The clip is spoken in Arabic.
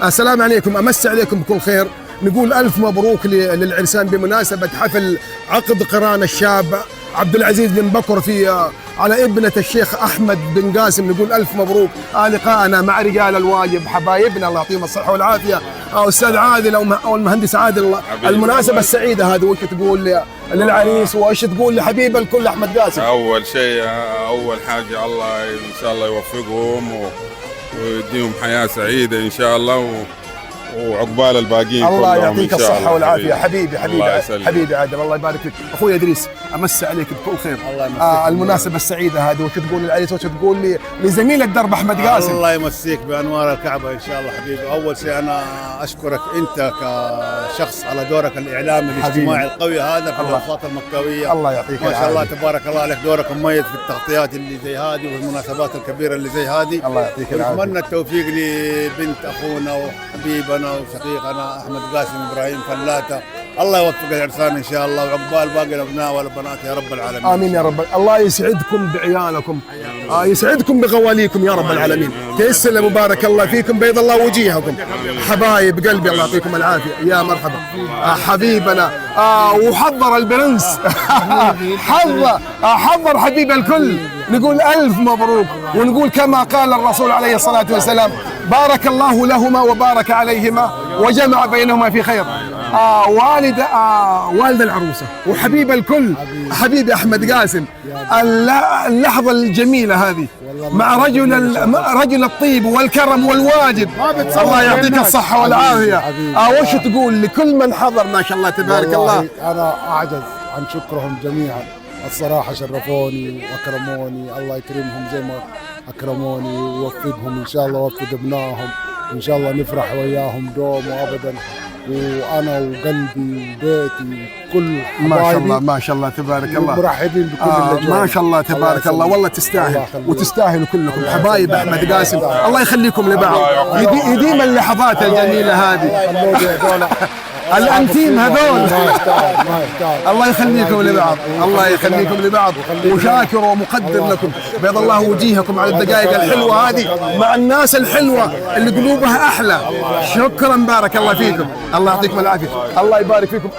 السلام عليكم، امس عليكم بكل خير. نقول الف مبروك للعرسان بمناسبه حفل عقد قران الشاب عبد العزيز بن بكر في على ابنه الشيخ احمد بن قاسم. نقول الف مبروك. لقاءنا مع رجال الواجب حبايبنا الله يعطيهم الصحه والعافيه. استاذ عادل او المهندس عادل، المناسبه السعيده هذه وش تقول للعريس وش تقول لحبيب الكل احمد قاسم؟ اول شيء اول حاجه الله ان شاء الله يوفقهم ويديهم حياه سعيده ان شاء الله وعقبال الباقيين الله يعطيك الصحة والعافية. حبيبي حبيبي عادل، الله يبارك فيك. اخوي ادريس امس عليك بكل خير. المناسبة السعيدة هذه وش تقول للعريس وش تقول لزميل الدرب احمد قاسم؟ الله يمسيك بانوار الكعبة ان شاء الله حبيبي. اول شيء انا اشكرك انت كشخص على دورك الاعلامي الاجتماعي القوي هذا في الاوساط المكاوية. الله يعطيك ما شاء الله تبارك الله عليك، دورك مميز في التغطيات اللي زي هذه والمناسبات الكبيرة اللي زي هذه. الله يعطيك العافية. ونتمنى التوفيق لبنت اخونا وحبيبنا وشقيقنا احمد قاسم ابراهيم فلاتة. الله يوفق العرسان ان شاء الله وعقبال باقي الابناء والبنات يا رب العالمين. امين يا رب. الله يسعدكم بعيالكم، يسعدكم بغواليكم يا رب العالمين. تسلموا بارك الله فيكم، بيض الله وجيهكم حبايب قلبي. الله يعطيكم العافيه. يا مرحبا حبيبنا. وحضر البرنس حضر حبيب الكل. نقول الف مبروك والنقول كما قال الرسول عليه الصلاه والسلام: بارك الله لهما وبارك عليهما وجمع بينهما في خير. والد العروسه وحبيب الكل حبيبي احمد قاسم. اللحظه الجميله هذه مع رجل الطيب والكرم والواجب. الله يعطيك الصحه والعافيه. وش تقول لكل من حضر؟ ما شاء الله تبارك الله. انا اعجز عن شكرهم جميعا، الصراحه شرفوني واكرموني. الله يكرمهم زي ما اكرموني ويوفقهم ان شاء الله، ويوفق ابنائهم ان شاء الله. نفرح وياهم دوم وابدا، وانا وقلبي وبيتي كل حبايبي ما شاء الله تبارك الله مرحبين بكل اللي ما شاء الله تبارك الله. والله تستاهل وتستاهلوا كلكم حبايب احمد قاسم. الله يخليكم لبعض، يديم اللحظات الجميله هذه. الانتيم هذول الله يخليكم لبعض، الله يخليكم لبعض. وشاكر ومقدر لكم، بيض الله وجيهكم على الدقائق الحلوه هذه مع الناس الحلوه اللي قلوبها احلى. شكرا بارك الله فيكم. الله يعطيكم العافيه. الله يبارك فيكم.